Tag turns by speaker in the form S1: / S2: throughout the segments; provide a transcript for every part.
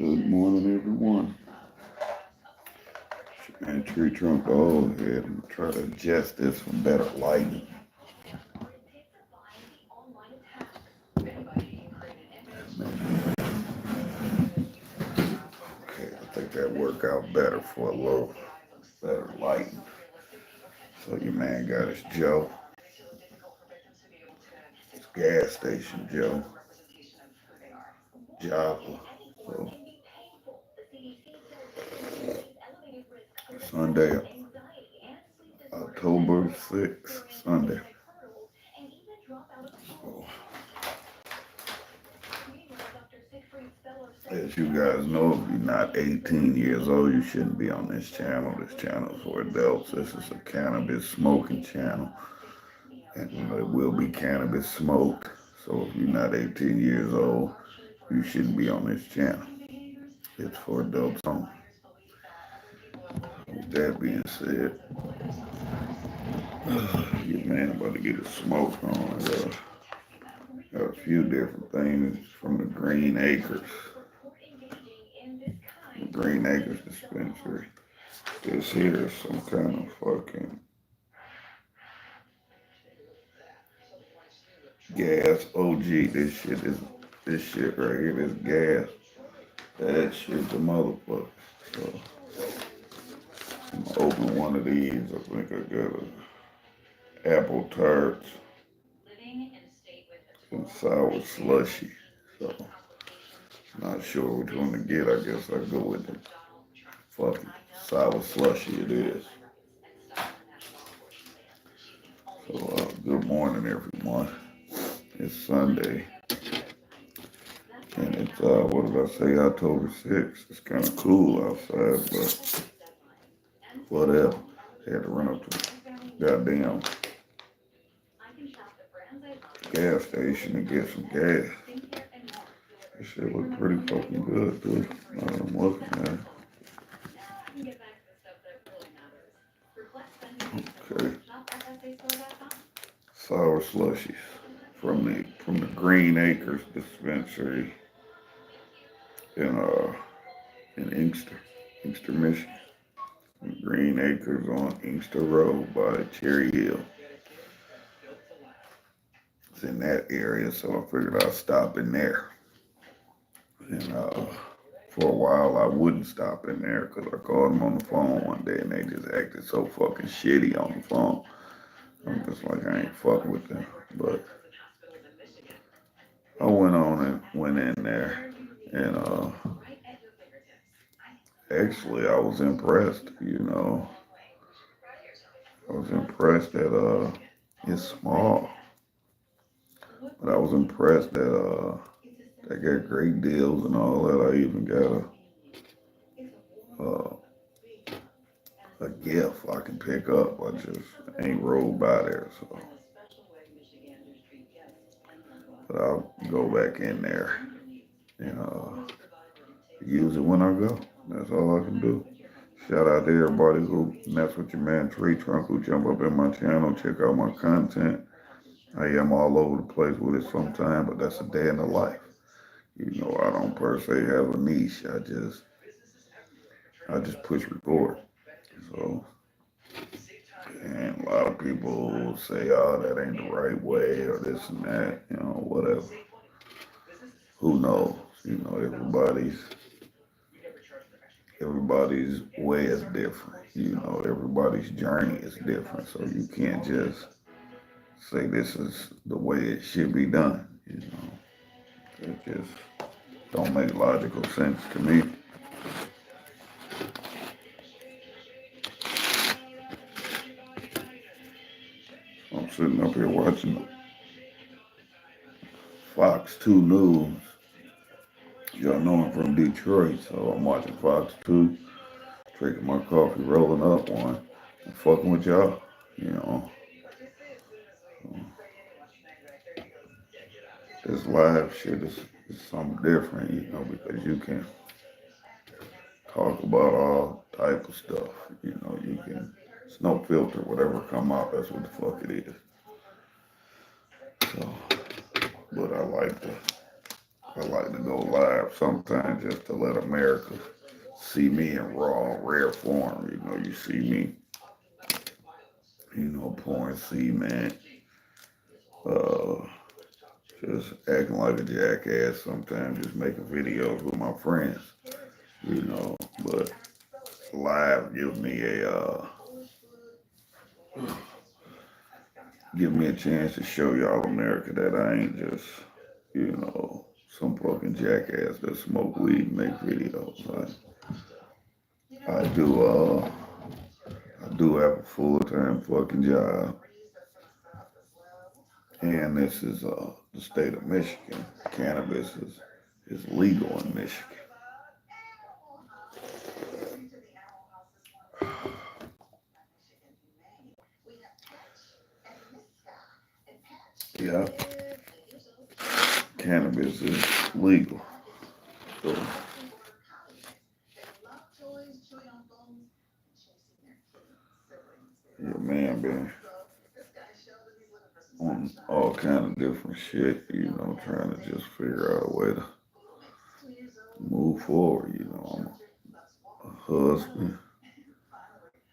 S1: Good morning, everyone. And tree trunk all ahead and try to adjust this for better lighting. Okay, I think that work out better for a little better lighting. So your man got his Joe, his gas station Joe, Joppa. So Sunday, October 6th, Sunday. So, as you guys know, if you're not 18 years old, you shouldn't be on this channel. This channel is for adults. This is a cannabis smoking channel, and it will be cannabis smoked. So if you're not 18 years old, you shouldn't be on this channel. It's for adults only. With that being said, your man about to get a smoke on. Got a few different things from the Green Acres. The Green Acres dispensary. This here is some kind of fucking gas OG. This shit right here, this gas. That shit's a motherfucker. So I'm gonna open one of these. I think I got a apple tarts and sour slushy. So not sure which one to get. I guess I go with the fucking sour slushy it is. So good morning everyone. It's Sunday. And it's what did I say, October 6th. It's kinda cool outside, but whatever. Had to run up to the goddamn gas station and get some gas. That shit look pretty fucking good, dude. I'm looking at it. Okay. Sour slushies from the Green Acres dispensary in in Inkster, Michigan. Green Acres on Inkster Road by Cherry Hill. It's in that area, so I figured I'd stop in there. And for a while, I wouldn't stop in there because I called them on the phone one day and they just acted so fucking shitty on the phone. I'm just like, I ain't fucking with them. But I went in there and actually I was impressed, you know. I was impressed that it's small. But I was impressed that they got great deals and all that. I even got uh, a gift I can pick up. I just ain't rolled by there, so. But I'll go back in there and use it when I go. That's all I can do. Shout out to everybody who mess with your man TREETRUNK, who jump up in my channel, check out my content. I am all over the place with it sometime, but that's a day in the life. You know, I don't per se have a niche. I just push record. So, and a lot of people say, oh, that ain't the right way or this and that, you know, whatever. Who knows? You know, everybody's way is different. You know, everybody's journey is different. So you can't just say this is the way it should be done. You know, it just don't make logical sense to me. I'm sitting up here watching Fox 2 News. Y'all know I'm from Detroit, so I'm watching Fox 2, drinking my coffee, rolling up one, and fucking with y'all. You know, this live shit is something different, you know, because you can talk about all type of stuff. You know, it's no filter, whatever come out, that's what the fuck it is. So, but I like I like to go live sometimes just to let America see me in raw, rare form. You know, you see me, pouring cement, uh, just acting like a jackass sometimes, just making videos with my friends, but live give me a chance to show y'all America that I ain't just, some fucking jackass that smoke weed and make videos. I do, I do have a full-time fucking job, and this is the state of Michigan. Cannabis is legal in Michigan. Yeah, cannabis is legal. So, yeah, man, been on all kind of different shit, trying to just figure out a way to move forward. I'm a husband,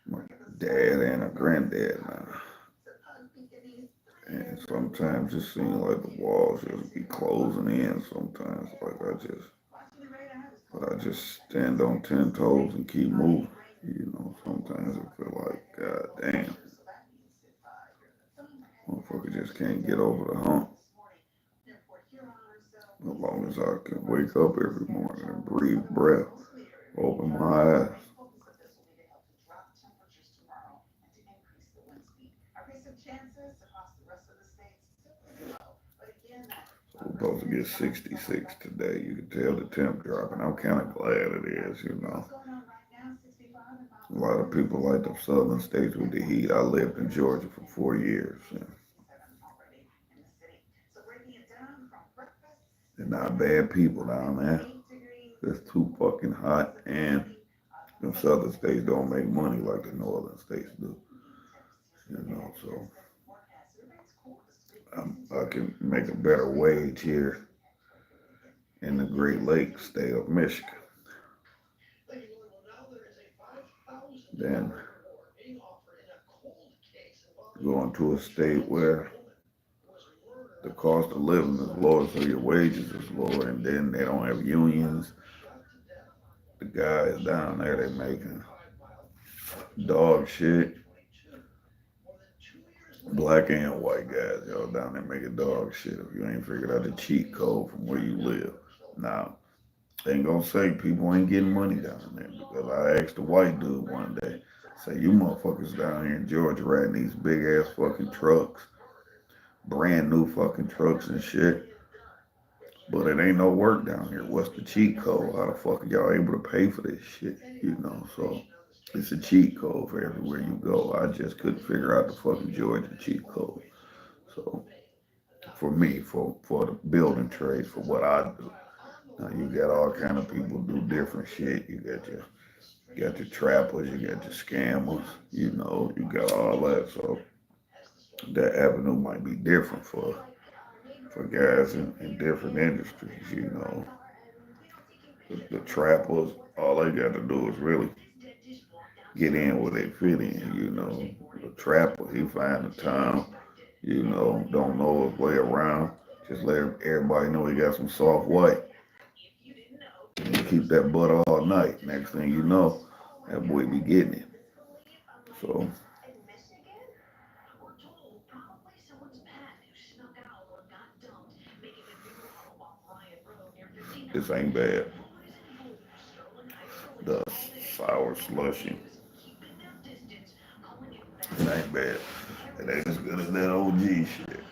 S1: my dad, and a granddad now. And sometimes it seems like the walls just be closing in. Sometimes, but I just stand on 10 toes and keep moving. Sometimes I feel like, God damn, motherfucker just can't get over the hump. As long as I can wake up every morning and breathe breath, open my eyes. We're supposed to get 66 today. You can tell the temp dropping. I'm kind of glad it is. A lot of people like the southern states with the heat. I lived in Georgia for 4 years. And they're not bad people down there. It's too fucking hot, and them southern states don't make money like the northern states do. So I can make a better wage here in the Great Lakes state of Michigan than going to a state where the cost of living is lower, so your wages is lower, and then they don't have unions. The guys down there, they making dog shit. Black and white guys, y'all down there making dog shit if you ain't figured out the cheat code from where you live. Now, they ain't gonna say people ain't getting money down there because I asked the white dude one day, say, you motherfuckers down here in Georgia riding these big ass fucking trucks, brand new fucking trucks and shit, but it ain't no work down here. What's the cheat code? How the fuck are y'all able to pay for this shit? So it's a cheat code for everywhere you go. I just couldn't figure out the fucking Georgia cheat code. So for me, for the building trades, for what I do. Now you got all kind of people do different shit. You got your trappers, you got your scammers, you got all that. So that avenue might be different for guys in different industries. The trappers, all they got to do is really get in where they fit in. The trapper, he find a town, don't know his way around. Just let everybody know he got some soft white. And you keep that butter all night. Next thing you know, that boy be getting it. So this ain't bad. The sour slushy, it ain't bad. It ain't as good as that OG shit.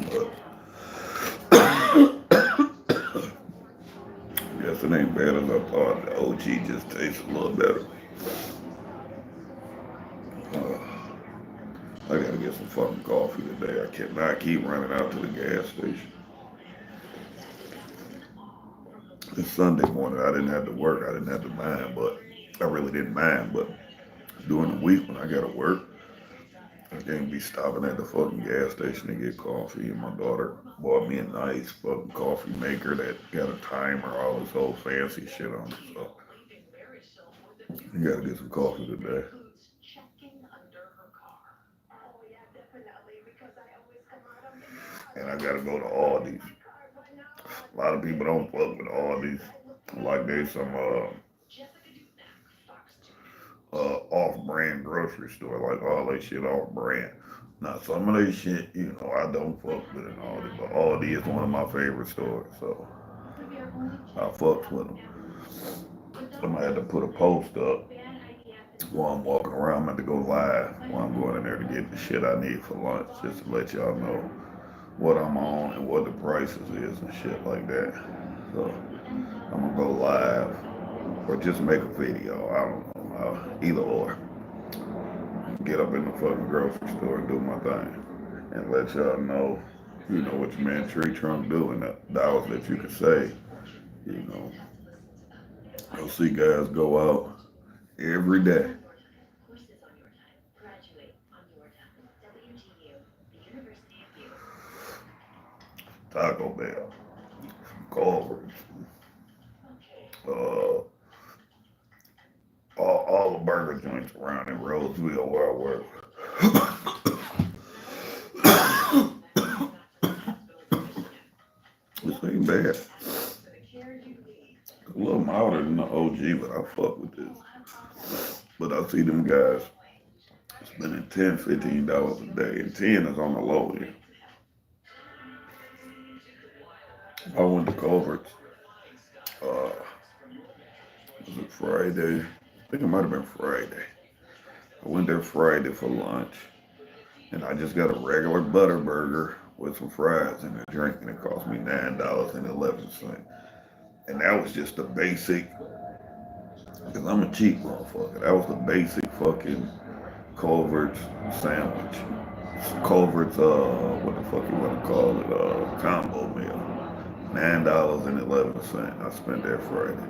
S1: But yes, it ain't bad as I thought. The OG just tastes a little better. Uh, I gotta get some fucking coffee today. I cannot keep running out to the gas station. It's Sunday morning. I didn't have to work. I didn't have to mind, but I really didn't mind. But during the week when I gotta work, I can't be stopping at the fucking gas station to get coffee. And my daughter bought me a nice fucking coffee maker that got a timer, all this old fancy shit on it. So you gotta get some coffee today. And I gotta go to Aldi's. A lot of people don't fuck with Aldi's. Like they some off-brand grocery store, like all that shit off-brand. Now some of that shit, I don't fuck with it Aldi, but Aldi is one of my favorite stores, so I fucks with them. I'm gonna have to put a post up while I'm walking around. I'm gonna have to go live while I'm going in there to get the shit I need for lunch, just to let y'all know what I'm on and what the prices is and shit like that. So I'm gonna go live or just make a video. I don't know, either or. Get up in the fucking grocery store and do my thing, and let y'all know, what your man Tree Trunk do and the dollars that you can save. You know, you'll see guys go out every day. Taco Bell, Culver's, uh, all the burger joints around in Roseville where I work. This ain't bad. A little milder than the OG, but I fuck with this. But I see them guys spending $10, $15 a day, and 10 is on the low end. I went to Culver's, was it Friday? I think it might have been Friday. I went there Friday for lunch, and I just got a regular butter burger with some fries and a drink, and it cost me $9.11. And that was just the basic, because I'm a cheap motherfucker. That was the basic fucking Culver's sandwich. Culver's, what the fuck you want to call it, combo meal. $9.11. I spent that Friday.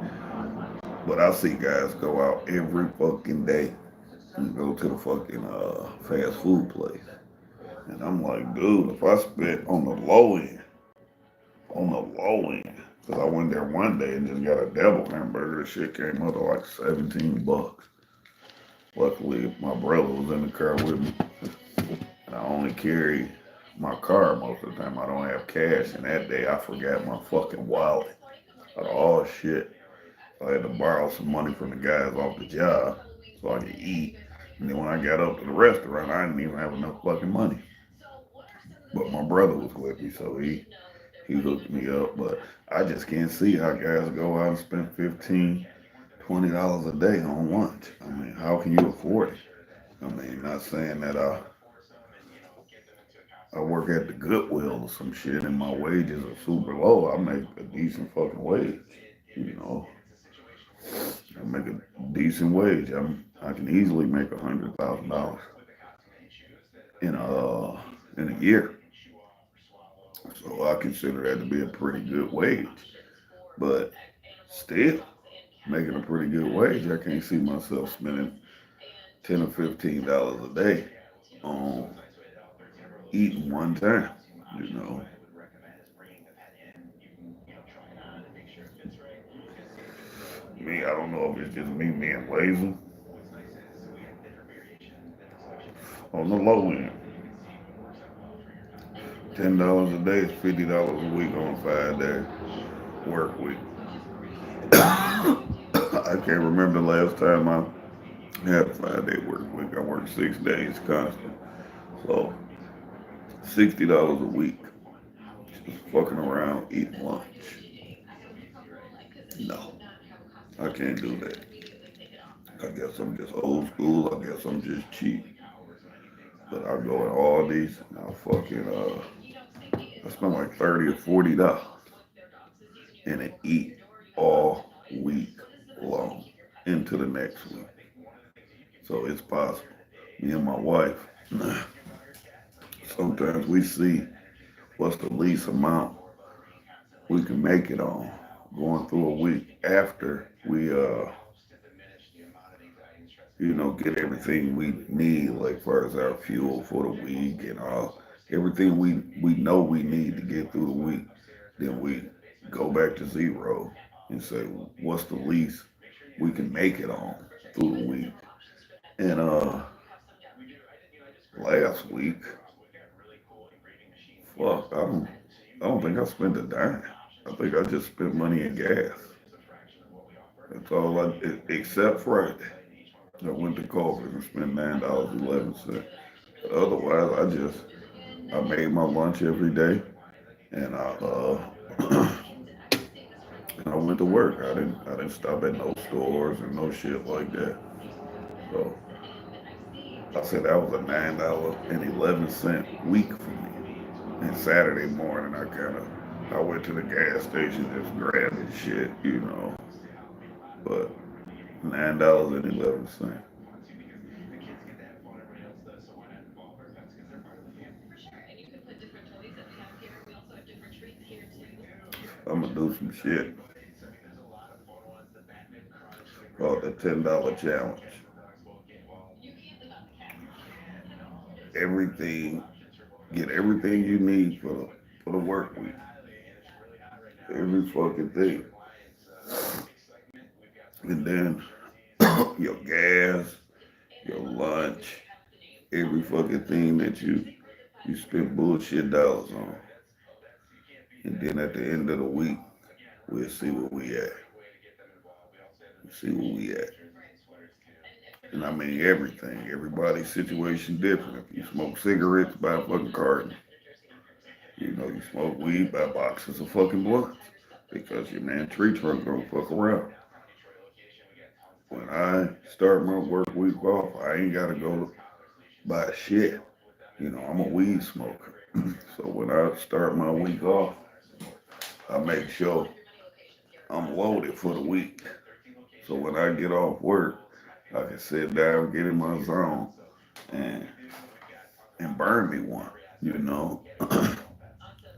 S1: But I see guys go out every fucking day and go to the fucking fast food place. And I'm like, dude, if I spent on the low end, because I went there one day and just got a double hamburger, the shit came up to like $17. Luckily, my brother was in the car with me, and I only carry my car most of the time. I don't have cash, and that day I forgot my fucking wallet. Oh shit. So I had to borrow some money from the guys off the job so I could eat. And then when I got up to the restaurant, I didn't even have enough fucking money. But my brother was with me, so he hooked me up. But I just can't see how guys go out and spend 15, $20 a day on lunch. I mean, how can you afford it? I mean, not saying that I work at the Goodwill or some shit and my wages are super low. I make a decent fucking wage, you know. I make a decent wage. I can easily make $100,000 in a year. So I consider that to be a pretty good wage. But still, making a pretty good wage, I can't see myself spending $10 or $15 a day on eating one time. You know, me, I don't know if it's just me being lazy. On the low end, $10 a day is $50 a week on a 5 day work week. I can't remember the last time I had a 5 day work week. I worked 6 days constant. So $60 a week just fucking around eating lunch. No, I can't do that. I guess I'm just old school. I guess I'm just cheap. But I go in all these and I spend like 30 or $40 and I eat all week long into the next week. So it's possible. Me and my wife, sometimes we see what's the least amount we can make it on going through a week after we get everything we need, like far as our fuel for the week and all, everything we know we need to get through the week. Then we go back to zero and say, what's the least we can make it on through the week? And last week, fuck, I don't think I spent a dime. I think I just spent money in gas. That's all except Friday. I went to Culver's and spent $9.11. But otherwise, I made my lunch every day, and and I went to work. I didn't stop at no stores and no shit like that. So I said that was a $9.11 week for me. And Saturday morning, I went to the gas station just grabbing shit. But $9.11. I'm gonna do some shit called the $10 challenge. Everything, get everything you need for the work week. Every fucking thing. And then your gas, your lunch, every fucking thing that you spend bullshit dollars on. And then at the end of the week, we'll see where we at. See where we at. And I mean everything. Everybody's situation different. If you smoke cigarettes, buy a fucking carton. You smoke weed, buy boxes of fucking blunts. Because your man tree trunk don't fuck around. When I start my work week off, I ain't gotta go buy shit. I'm a weed smoker. So when I start my week off, I make sure I'm loaded for the week. So when I get off work, I can sit down, get in my zone, and and burn me one. You know,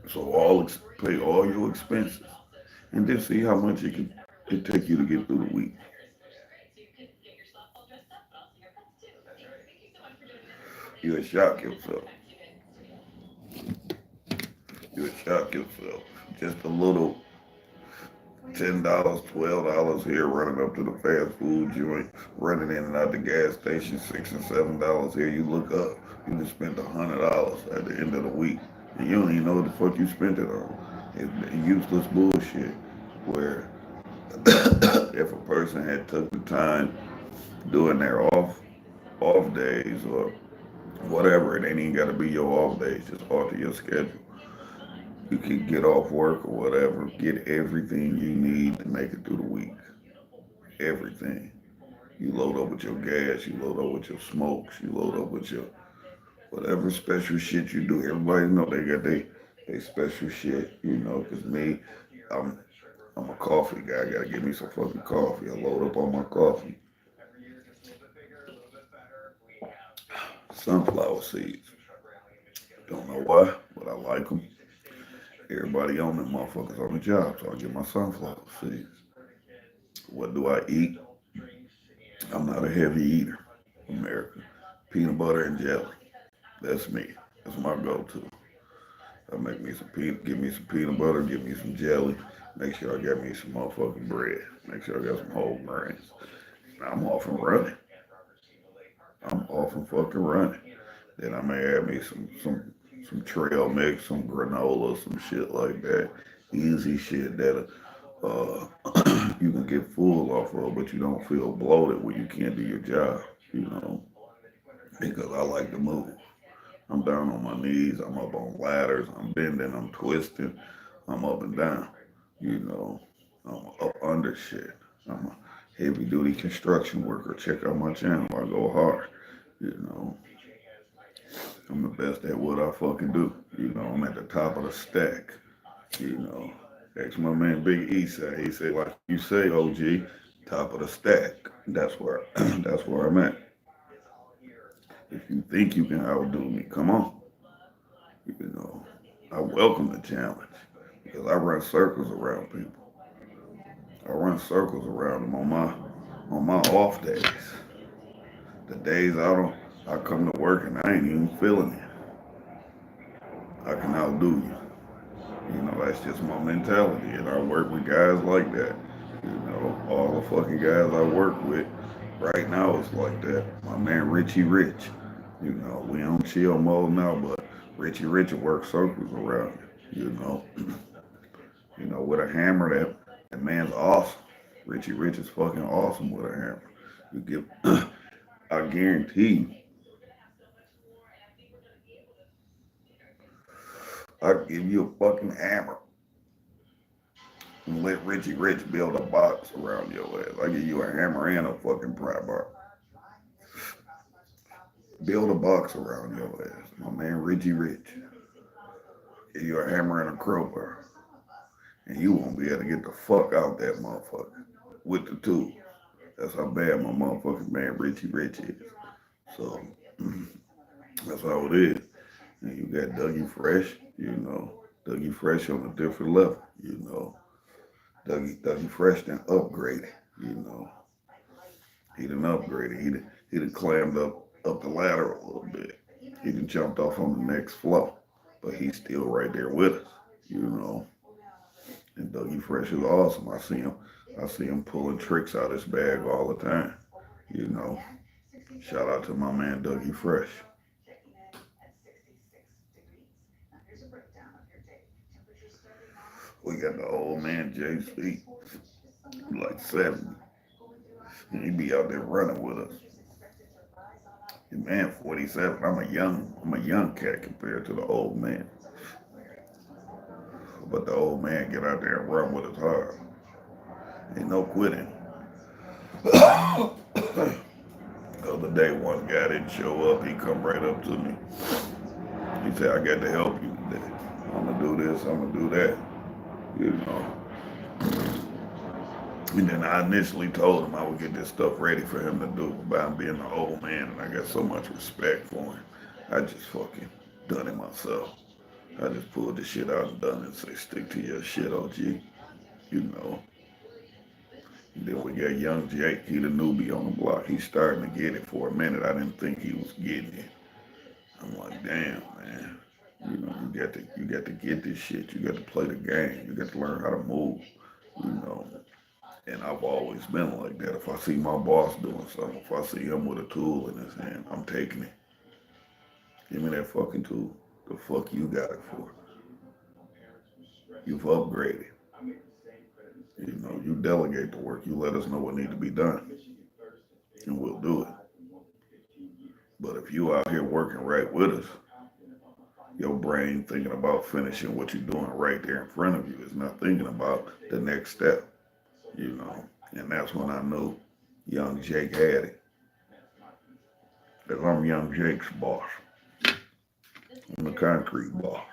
S1: so pay all your expenses, and then see how much it take you to get through the week. You'll shock yourself. You'll shock yourself. Just a little $10, $12 here, running up to the fast food joint, running in and out the gas station, $6 and $7 here. You look up, you just spent $100 at the end of the week, and you don't even know what the fuck you spent it on. It's useless bullshit. Where if a person had took the time doing their off days or whatever, it ain't even got to be your off days. Just alter your schedule. You can get off work or whatever, get everything you need to make it through the week. Everything. You load up with your gas, you load up with your smokes, you load up with your whatever special shit you do. Everybody know they got they special shit. Cause me, I'm I'm a coffee guy. I gotta get me some fucking coffee. I load up on my coffee. Sunflower seeds. Don't know why, but I like them. Everybody on them motherfuckers on the job, so I get my sunflower seeds. What do I eat? I'm not a heavy eater. America. Peanut butter and jelly. That's me. That's my go-to. I make me some peanut, give me some peanut butter, give me some jelly. Make sure I got me some motherfucking bread. Make sure I got some whole grains. I'm off and running. I'm off and fucking running. Then I may add me some trail mix, some granola, some shit like that. Easy shit that you can get full off of, but you don't feel bloated when you can't do your job. You know, because I like to move. I'm down on my knees. I'm up on ladders. I'm bending. I'm twisting. I'm up and down. You know, I'm up under shit. I'm a heavy duty construction worker. Check out my channel. I go hard. You know, I'm the best at what I fucking do. I'm at the top of the stack. You know, ask my man Big E say. He say, like you say, OG, top of the stack. That's where that's where I'm at. If you think you can outdo me, come on. You know, I welcome the challenge because I run circles around people. I run circles around them on my off days. The days I come to work and I ain't even feeling it. I can outdo you. You know, that's just my mentality. And I work with guys like that. You know, all the fucking guys I work with right now is like that. My man Richie Rich. You know, we on chill mode now, but Richie Rich will work circles around you. You know, with a hammer, that man's awesome. Richie Rich is fucking awesome with a hammer. You give, I guarantee you, I give you a fucking hammer and let Richie Rich build a box around your ass. I give you a hammer and a fucking pry bar. Build a box around your ass. My man Richie Rich. Give you a hammer and a crowbar. And you won't be able to get the fuck out that motherfucker with the tool. That's how bad my motherfucking man Richie Rich is. So that's how it is. And you got Dougie Fresh, Dougie Fresh on a different level, Dougie Fresh done upgraded, you know. He done upgraded. He done clammed up the ladder a little bit. He done jumped off on the next floor. But he's still right there with us, you know. And Dougie Fresh is awesome. I see him pulling tricks out his bag all the time, you know. Shout out to my man Dougie Fresh. We got the old man JC, like 70. And he be out there running with us. And man, 47. I'm a young cat compared to the old man. But the old man get out there and run with us hard. Ain't no quitting. The other day, one guy didn't show up. He come right up to me. He said, "I got to help you today. I'm gonna do this. I'm gonna do that." You know. And then I initially told him I would get this stuff ready for him to do. But I'm being an old man, and I got so much respect for him. I just fucking done it myself. I just pulled the shit out and done it and say, "Stick to your shit, OG." You know. And then we got young Jake. He the newbie on the block. He's starting to get it. For a minute, I didn't think he was getting it. I'm like, damn, man. You got to get this shit. You got to play the game. You got to learn how to move. You know. And I've always been like that. If I see my boss doing something, if I see him with a tool in his hand, I'm taking it. Give me that fucking tool. The fuck you got it for? You've upgraded. You delegate the work. You let us know what need to be done, and we'll do it. But if you out here working right with us, your brain thinking about finishing what you're doing right there in front of you is not thinking about the next step, you know. And that's when I knew young Jake had it. Because I'm young Jake's boss. I'm the concrete boss.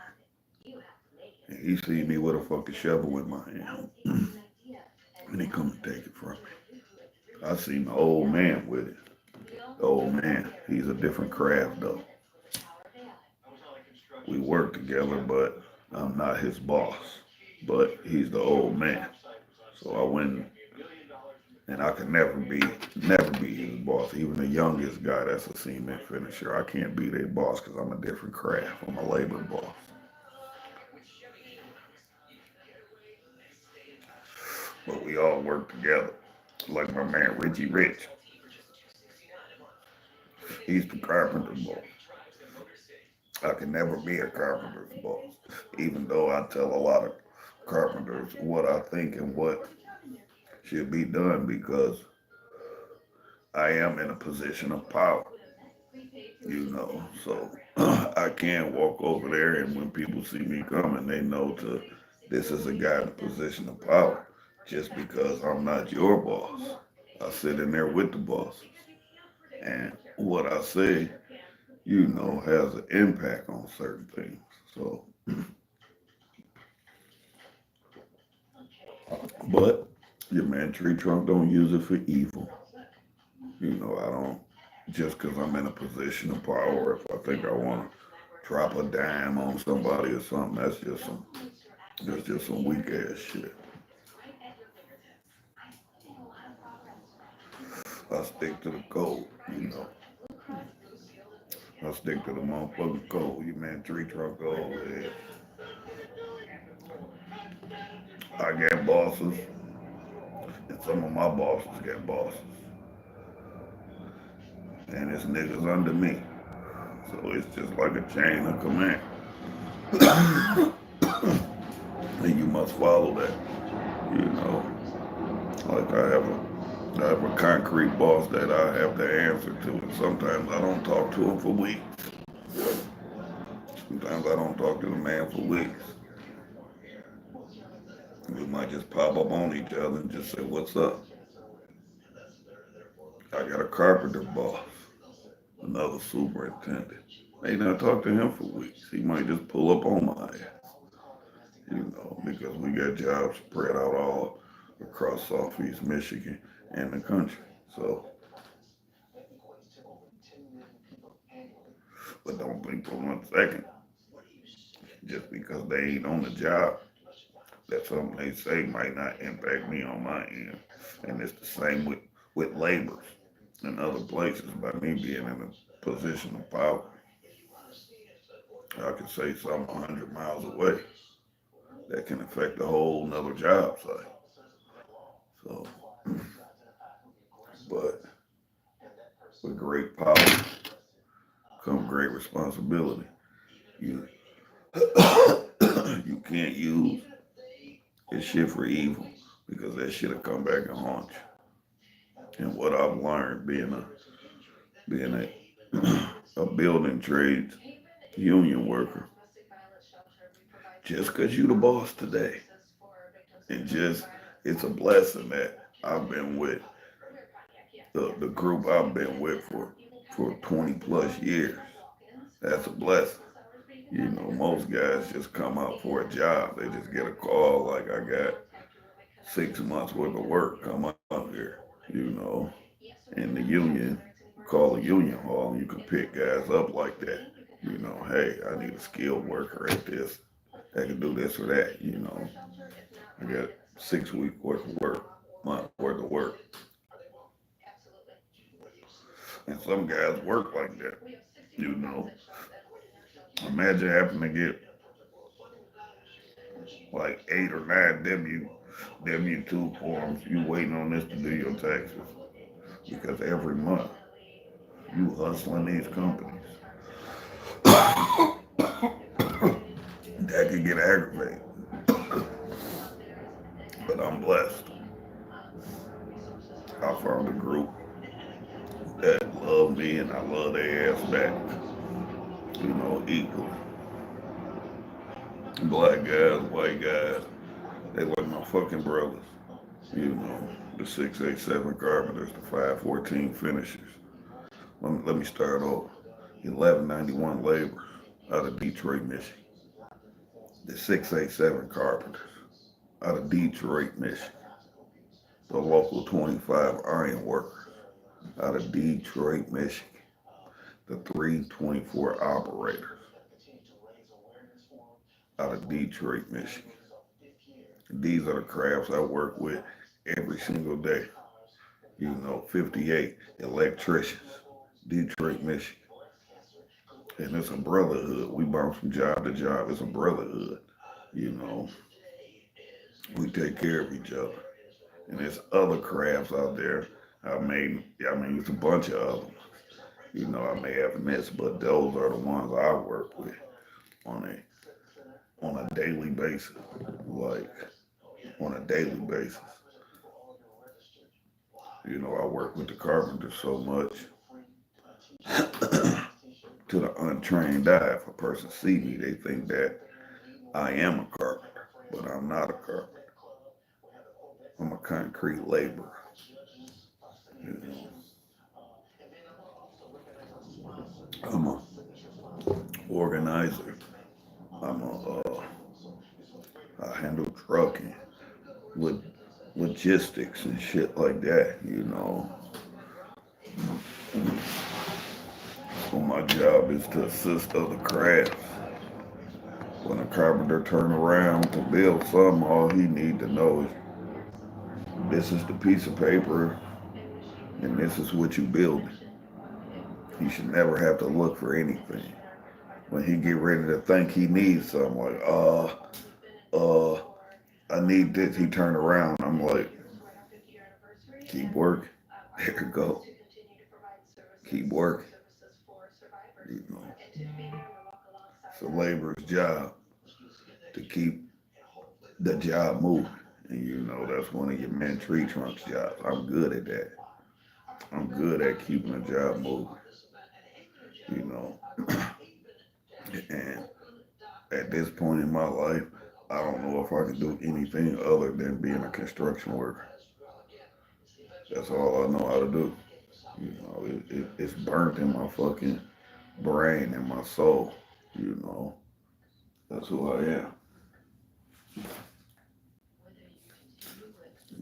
S1: And he see me with a fucking shovel in my hand. And he come and take it from me. I seen the old man with it. The old man, he's a different craft though. We work together, but I'm not his boss. But he's the old man. So I went and I could never be his boss. Even the youngest guy that's a cement finisher, I can't be their boss because I'm a different craft. I'm a labor boss. But we all work together. Like my man Richie Rich, he's the carpenter's boss. I can never be a carpenter's boss, even though I tell a lot of carpenters what I think and what should be done because I am in a position of power, So I can walk over there, and when people see me coming, they know this is a guy in a position of power. Just because I'm not your boss, I sit in there with the boss, and what I say, has an impact on certain things. So, but your man Tree Trunk don't use it for evil. I don't just because I'm in a position of power. If I think I want to drop a dime on somebody or something, that's just some weak ass shit. I stick to the code. I stick to the motherfucking code. You man, tree trunk go over here. I got bosses, and some of my bosses got bosses, and it's niggas under me. So it's just like a chain of command, and you must follow that. You know, like I have a concrete boss that I have to answer to, and sometimes I don't talk to him for weeks. Sometimes I don't talk to the man for weeks. We might just pop up on each other and just say, "What's up?" I got a carpenter boss, another superintendent. May not talk to him for weeks. He might just pull up on my ass, because we got jobs spread out all across Southeast Michigan and the country. So, but don't think for 1 second, just because they ain't on the job, that something they say might not impact me on my end. And it's the same with laborers in other places. By me being in a position of power, I can say something 100 miles away that can affect a whole nother job site. So, but with great power comes great responsibility. You you can't use this shit for evil because that shit'll come back and haunt you. And what I've learned being a building trades union worker, just because you the boss today, and just it's a blessing that I've been with the group I've been with for 20 plus years. That's a blessing. Most guys just come out for a job. They just get a call like I got 6 months worth of work. Come up here, in the union. Call the union hall and you can pick guys up like that. Hey, I need a skilled worker at this. That can do this or that. I got 6 week worth of work, month worth of work. And some guys work like that. You know, Imagine having to get like 8 or 9 W forms. You waiting on this to do your taxes because every month you hustling these companies. That could get aggravating, but I'm blessed. I found a group that love me and I love their ass back. Equally. Black guys, white guys, they like my fucking brothers. You know, the 687 carpenters, the 514 finishers. Let me start off. 1191 laborers out of Detroit, Michigan. The 687 carpenters out of Detroit, Michigan. The local 25 iron workers out of Detroit, Michigan. The 324 operators out of Detroit, Michigan. These are the crafts I work with every single day. 58 electricians, Detroit, Michigan. And it's a brotherhood. We bounce from job to job. It's a brotherhood. You know, we take care of each other. And there's other crafts out there. It's a bunch of other ones. I may have missed, but those are the ones I work with on a daily basis. Like on a daily basis. I work with the carpenters so much to the untrained eye. If a person see me, they think that I am a carpenter, but I'm not a carpenter. I'm a concrete laborer. You know, I'm a organizer. I'm I handle trucking with logistics and shit like that. So my job is to assist other crafts. When a carpenter turn around to build something, all he need to know is this is the piece of paper and this is what you building. He should never have to look for anything. When he get ready to think he needs something, like, uh, I need this, he turn around. I'm like, keep working. There you go. Keep working. You know, it's a laborer's job to keep the job moving. And you know, that's one of your man tree trunks jobs. I'm good at that. I'm good at keeping the job moving. You know, and at this point in my life, I don't know if I can do anything other than being a construction worker. That's all I know how to do. You know, it's burnt in my fucking brain and my soul. You know, that's who I am.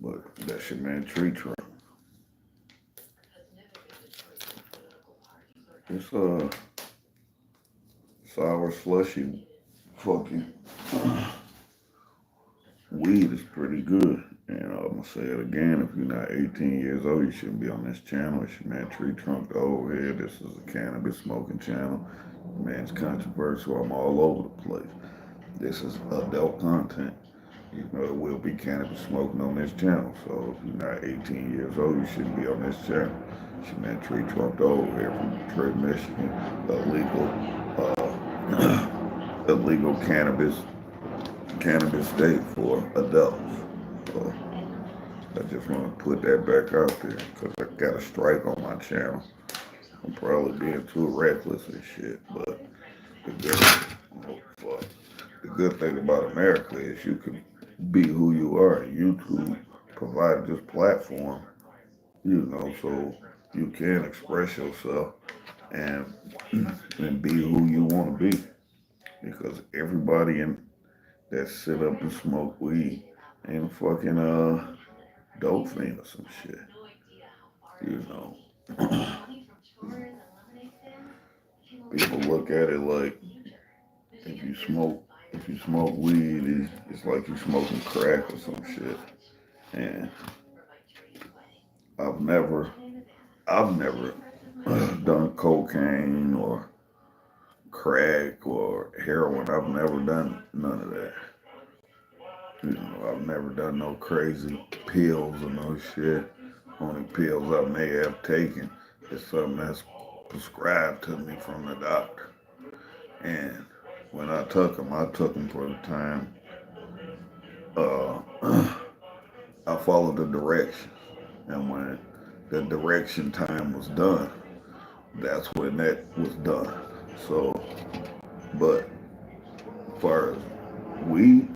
S1: But that's your man tree trunk. It's a sour slushy fucking weed is pretty good. And I'm gonna say it again, if you're not 18 years old, you shouldn't be on this channel. It's your man Tree Trunk over here. This is a cannabis smoking channel. Man's controversial. I'm all over the place. This is adult content. You know, there will be cannabis smoking on this channel. So if you're not 18 years old, you shouldn't be on this channel. It's your man Tree Trunk over here from Detroit, Michigan. Illegal cannabis state for adults. So I just want to put that back out there because I got a strike on my channel. I'm probably being too reckless and shit, but the good, oh, fuck. The good thing about America is you can be who you are. YouTube provided this platform, you know, so you can express yourself and and be who you want to be. Because everybody in that sit up and smoke weed ain't a fucking dope fiend or some shit. You know, people look at it like if you smoke if you smoke weed, it's like you smoking crack or some shit. And I've never I've never done cocaine or crack or heroin. I've never done none of that. You know, I've never done no crazy pills or no shit. Only pills I may have taken is something that's prescribed to me from the doctor. And when I took them for the time. Uh, I followed the directions, and when the direction time was done, that's when that was done. So, but as far as weed,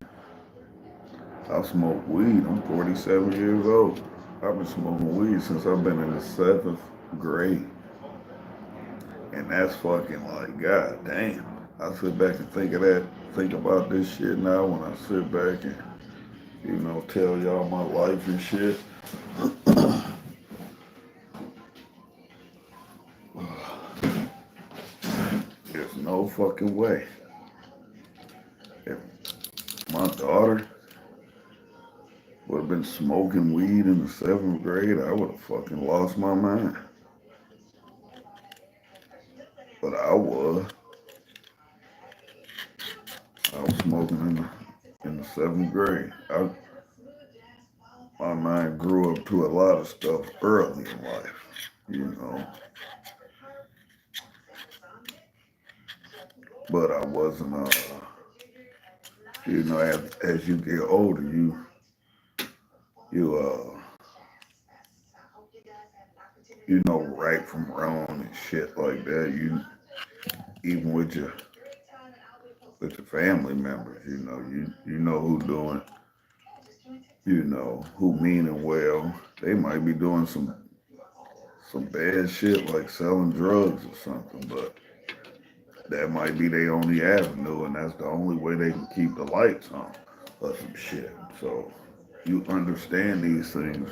S1: I smoke weed. I'm 47 years old. I've been smoking weed since I've been in the seventh grade. And that's fucking like, god damn. I sit back and think of that, think about this shit now when I sit back and, you know, tell y'all my life and shit. There's no fucking way. If my daughter would have been smoking weed in the seventh grade, I would have fucking lost my mind. But I was smoking in the seventh grade. My mind grew up to a lot of stuff early in life, you know. But I wasn't, you know, as you get older, you, you know right from wrong and shit like that. Even with your family members, you know who doing, you know who meaning well. They might be doing some bad shit like selling drugs or something, but that might be their only avenue, and that's the only way they can keep the lights on or some shit. So you understand these things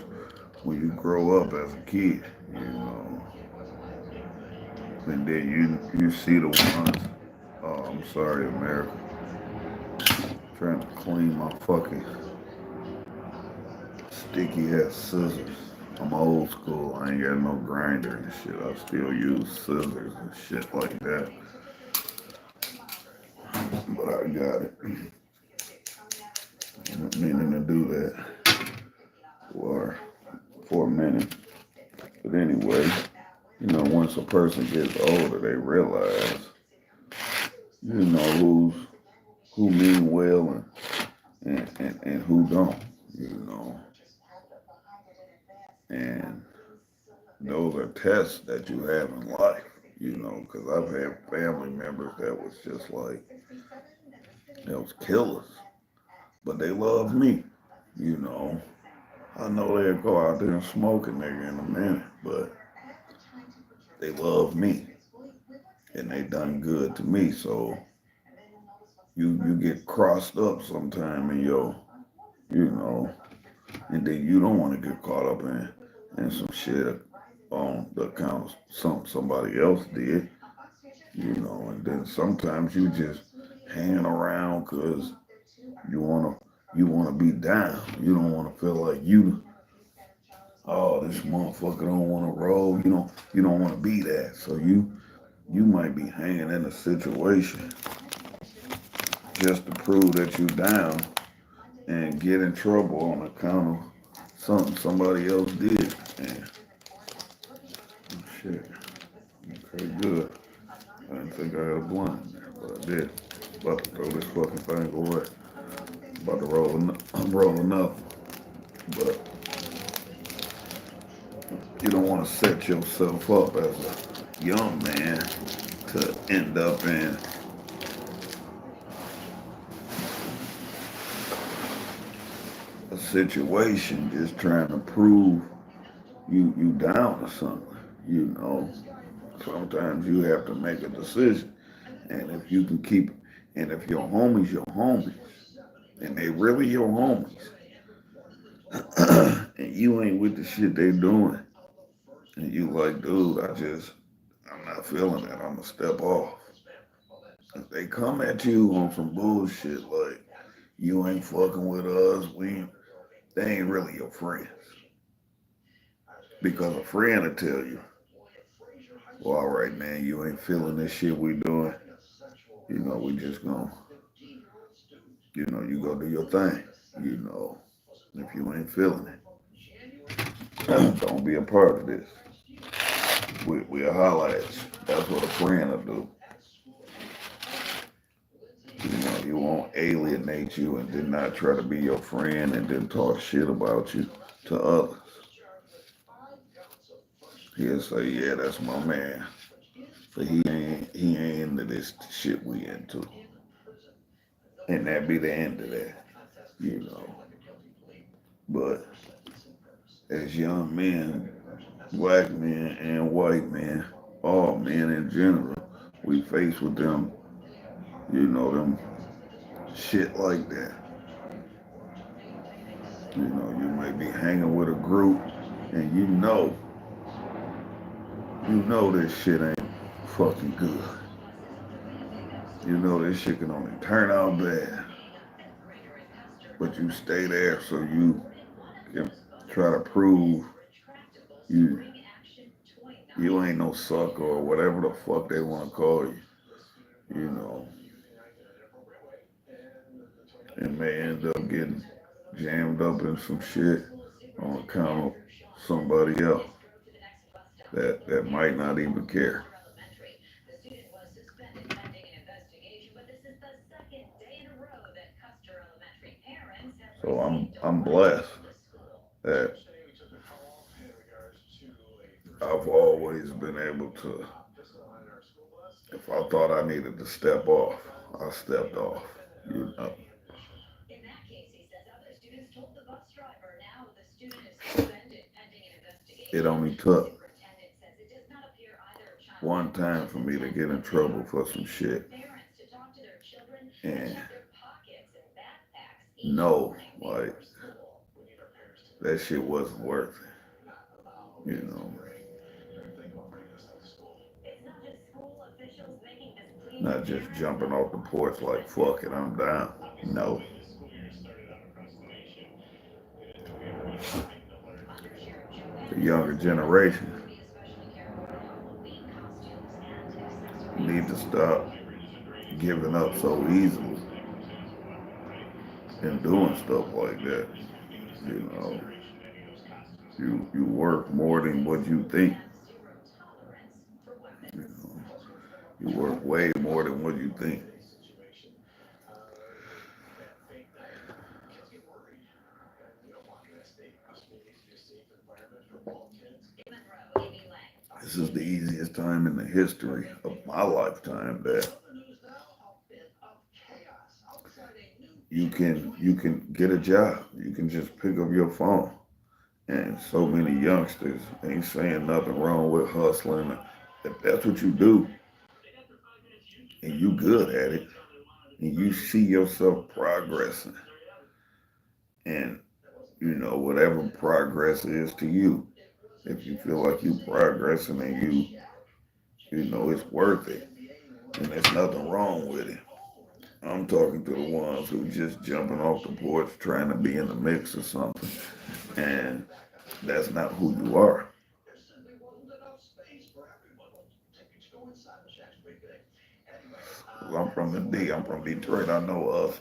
S1: when you grow up as a kid, you know, and then you see the ones. Oh, I'm sorry, America. Trying to clean my fucking sticky ass scissors. I'm old school. I ain't got no grinder and shit. I still use scissors and shit like that. But I got it. I'm meaning to do that for a minute. But anyway, once a person gets older, they realize, who mean well and who don't, and those are tests that you have in life, because I've had family members that was just like, was killers, but they love me, you know. I know they'll go out there and smoke a nigga in a minute, but they love me and they done good to me. So you get crossed up sometime in your, you know, and then you don't want to get caught up in some shit on the account of somebody else did, and then sometimes you just hanging around because you wanna you wanna be down. You don't wanna feel like oh, this motherfucker don't wanna roll. You don't wanna be that. So you might be hanging in a situation just to prove that you down and get in trouble on account of something somebody else did. And shit. Okay, good. I didn't think I had a blunt in there, but I did. About to throw this fucking thing away. About to roll another. But you don't want to set yourself up as a young man to end up in a situation just trying to prove you down or something. You know, sometimes you have to make a decision, and if you can keep, and if your homies, and they really your homies, and you ain't with the shit they doing, and you like, dude, I'm not feeling that. I'm gonna step off. If they come at you on some bullshit like you ain't fucking with us, they ain't really your friends. Because a friend will tell you, well, all right, man, you ain't feeling this shit we doing. We just gonna, you go do your thing. If you ain't feeling it, don't be a part of this. We'll holler at you. That's what a friend will do. He won't alienate you and then not try to be your friend and then talk shit about you to others. He'll say, yeah, that's my man. So he ain't into this shit we into. And that be the end of that, you know. But as young men, black men and white men, all men in general, we face with them, them shit like that. You might be hanging with a group and this shit ain't fucking good. This shit can only turn out bad. But you stay there so you can try to prove you you ain't no sucker or whatever the fuck they want to call you. You know, and may end up getting jammed up in some shit on account of somebody else that might not even care. So I'm blessed that I've always been able to. If I thought I needed to step off, I stepped off. You know. It only took one time for me to get in trouble for some shit. And no, like, that shit wasn't worth it. Not just jumping off the porch like, fuck it, I'm down. No. younger generation need to stop giving up so easily and doing stuff like that. You know, you work more than what you think. You know, you work way more than what you think. This is the easiest time in the history of my lifetime that you can get a job. You can just pick up your phone. And so many youngsters ain't saying nothing wrong with hustling. If that's what you do and you good at it and you see yourself progressing and whatever progress is to you, if you feel like you progressing and you know it's worth it, and there's nothing wrong with it. I'm talking to the ones who just jumping off the porch trying to be in the mix or something, and that's not who you are. I'm from the D. I'm from Detroit. I know us.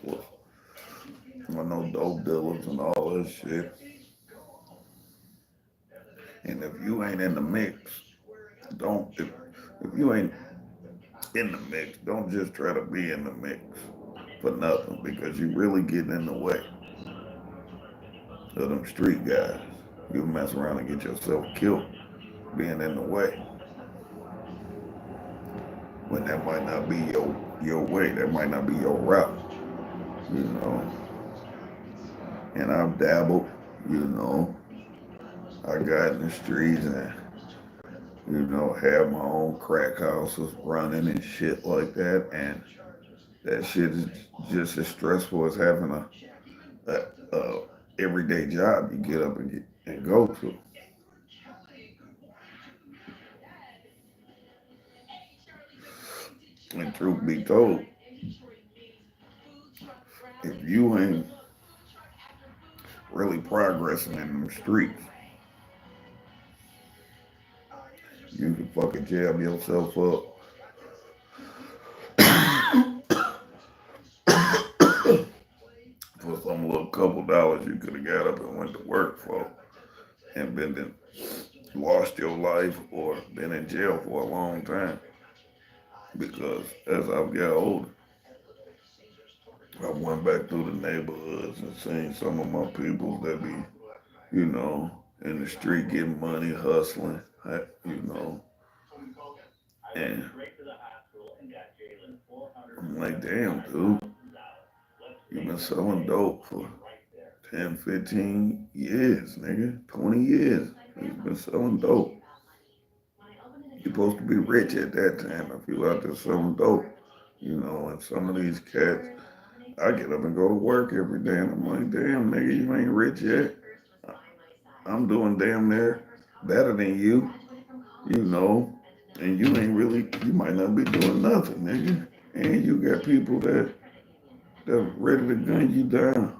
S1: I know dope dealers and all this shit. And if you ain't in the mix, don't. If you ain't in the mix, don't just try to be in the mix for nothing because you really getting in the way of them street guys. You'll mess around and get yourself killed being in the way when that might not be your way. That might not be your route. You know. And I've dabbled. You know. I got in the streets and have my own crack houses running and shit like that. And that shit is just as stressful as having a everyday job you get up and go to. And truth be told, if you ain't really progressing in them streets, you can fucking jam yourself up for some little couple dollars you could have got up and went to work for and been lost your life or been in jail for a long time. Because as I've got older, I went back through the neighborhoods and seen some of my people that be, you know, in the street getting money, hustling, you know, and I'm like, damn, dude, you've been selling dope for 10, 15 years, nigga, 20 years. You've been selling dope. You're supposed to be rich at that time if you out there selling dope, and some of these cats, I get up and go to work every day and I'm like, damn, nigga, you ain't rich yet. I'm doing damn near better than you know, and you might not be doing nothing, nigga. And you got people that ready to gun you down,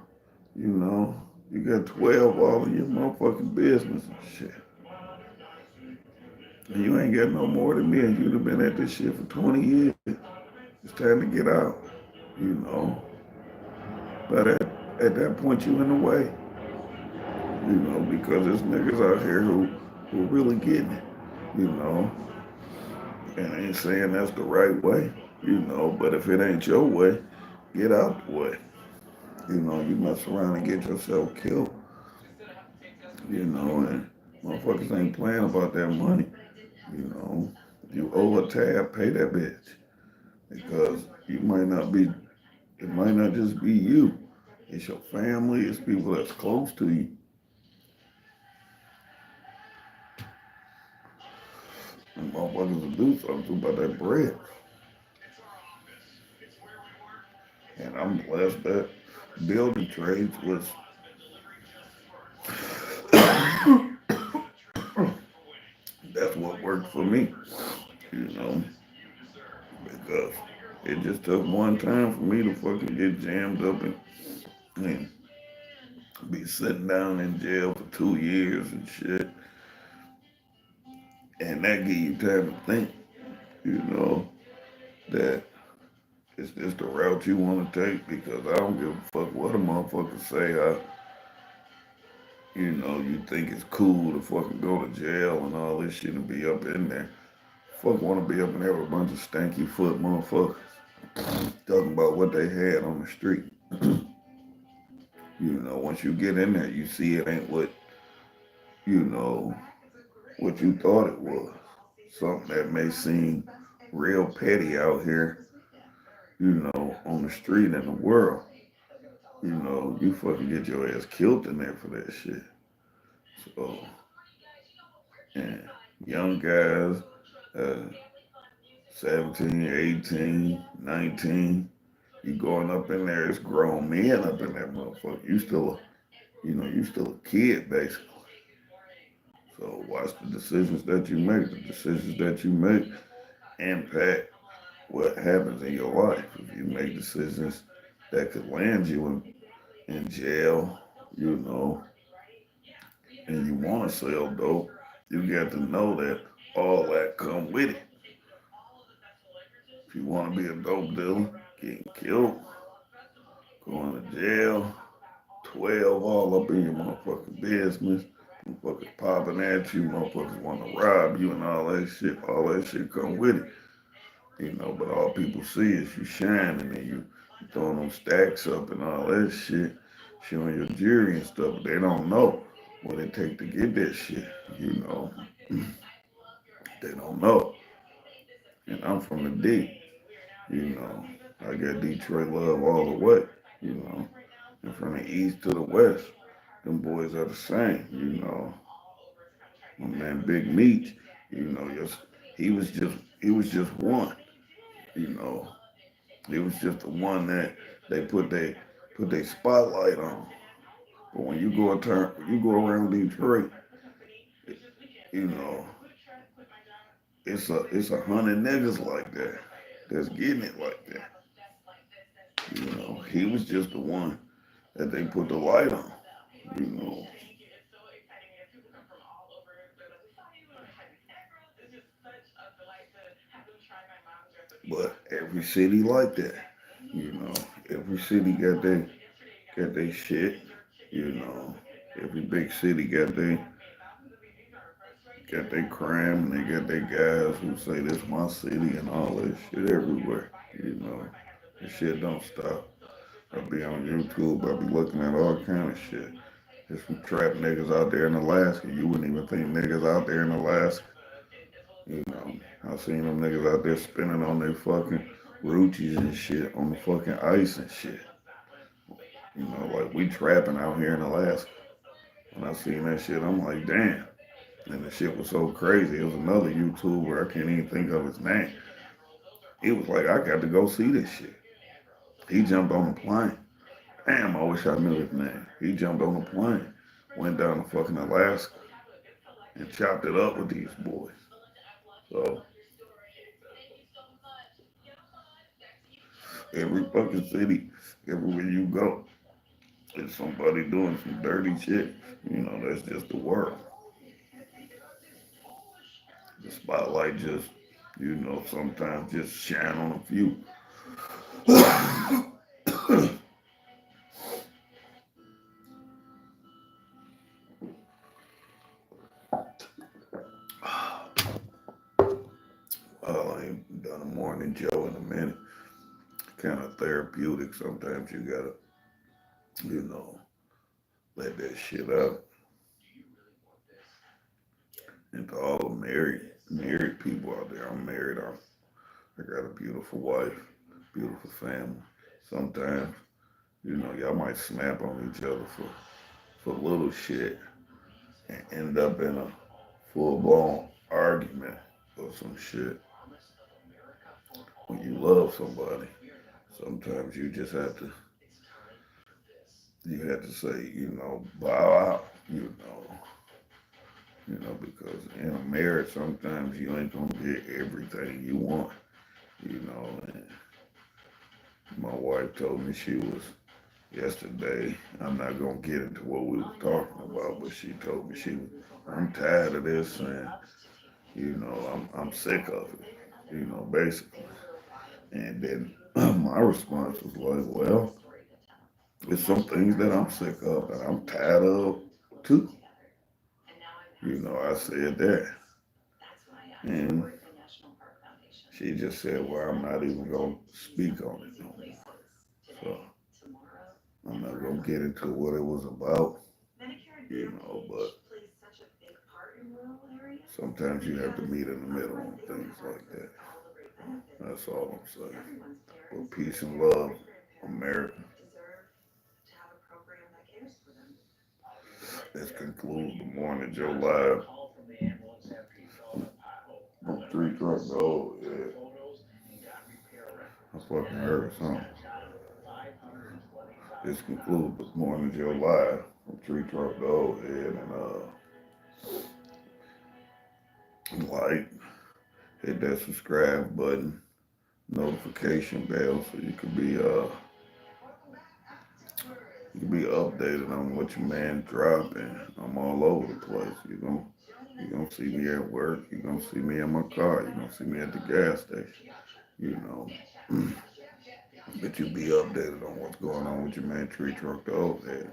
S1: you know. You got 12 all in your motherfucking business and shit. And you ain't got no more than me, and you'd have been at this shit for 20 years. It's time to get out, you know. But at that point, you in the way, because there's niggas out here who really getting it, you know. And I ain't saying that's the right way, but if it ain't your way, get out the way. You mess around and get yourself killed, and motherfuckers ain't playing about that money, you know. You owe a tab, pay that bitch. Because it might not just be you. It's your family, it's people that's close to you. And motherfuckers will do something about that bread. And I'm blessed that building trades was that's what worked for me, you know, because it just took one time for me to fucking get jammed up and be sitting down in jail for 2 years and shit. And that give you time to think, you know, that is this the route you want to take? Because I don't give a fuck what a motherfucker say. You think it's cool to fucking go to jail and all this shit and be up in there. Fuck want to be up in there with a bunch of stanky foot motherfuckers talking about what they had on the street. Once you get in there, you see it ain't you know, what you thought it was. Something that may seem real petty out here, on the street in the world. You fucking get your ass killed in there for that shit. So, and young guys, uh, 17, 18, 19, you going up in there, it's grown men up in that motherfucker. You still a kid basically. So watch the decisions that you make. The decisions that you make impact what happens in your life. If you make decisions that could land you in jail, you know, and you want to sell dope, you got to know that all that come with it. If you want to be a dope dealer, getting killed, going to jail, 12 all up in your motherfucking business, motherfuckers popping at you, motherfuckers want to rob you and all that shit come with it. But all people see is you shining and you throwing them stacks up and all that shit, showing your jewelry and stuff, but they don't know what it take to get that shit, you know. They don't know. And I'm from the D, you know. I got Detroit love all the way, you know. And from the east to the west, them boys are the same, you know. My man Big Meech, just he was just he was just one, you know. He was just the one that they put their spotlight on. But when you go around Detroit, you know, it's a hundred niggas like that that's getting it like that. He was just the one that they put the light on. You know, but every city like that. You know, every city got their shit. You know, every big city got their crime and they got their guys who say this my city and all that shit everywhere. You know, the shit don't stop. I be on YouTube, I be looking at all kind of shit. There's some trap niggas out there in Alaska. You wouldn't even think niggas out there in Alaska. You know, I seen them niggas out there spinning on their fucking Ruchis and shit on the fucking ice and shit. Like we trapping out here in Alaska. When I seen that shit, I'm like, damn. And the shit was so crazy. It was another YouTuber, I can't even think of his name. He was like, I got to go see this shit. He jumped on the plane. Damn, I wish I knew his name. He jumped on the plane, went down to fucking Alaska, and chopped it up with these boys. So every fucking city, everywhere you go, there's somebody doing some dirty shit. That's just the world. The spotlight just, sometimes just shine on a few. Well, I ain't done a morning Joe in a minute. Kind of therapeutic. Sometimes you gotta, you know, let that shit out. And to all the married people out there, I'm married. I got a beautiful wife, beautiful family. Sometimes, y'all might snap on each other for little shit and end up in a full blown argument or some shit. When you love somebody, sometimes you have to say, bow out, because in a marriage sometimes you ain't gonna get everything you want, and my wife told me she was yesterday. I'm not gonna get into what we were talking about, but she told me I'm tired of this, and I'm sick of it, basically. And then my response was like, well, there's some things that I'm sick of that I'm tired of too. I said that. And she just said, well, I'm not even going to speak on it no more. So I'm not going to get into what it was about, but sometimes you have to meet in the middle on things like that. That's all I'm saying. But peace and love, America. This concludes the Morning Joe Live from Tree Truck Gold. Yeah, I fucking heard something. This concludes the Morning Joe Live from Tree Truck Gold. Yeah, and like, hit that subscribe button, notification bell, so you can be updated on what your man dropping. I'm all over the place. You gonna see me at work. You gonna see me in my car. You gonna see me at the gas station. You know, but you be updated on what's going on with your man Tree Trunk the old head.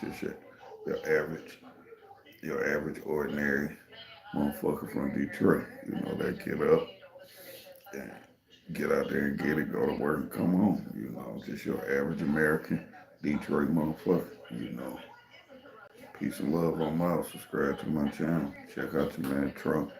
S1: Just your average, your average ordinary motherfucker from Detroit. That get up and get out there and get it, go to work and come home. Just your average American Detroit motherfucker. You know. Peace and love on Miles. Subscribe to my channel. Check out your man Trump.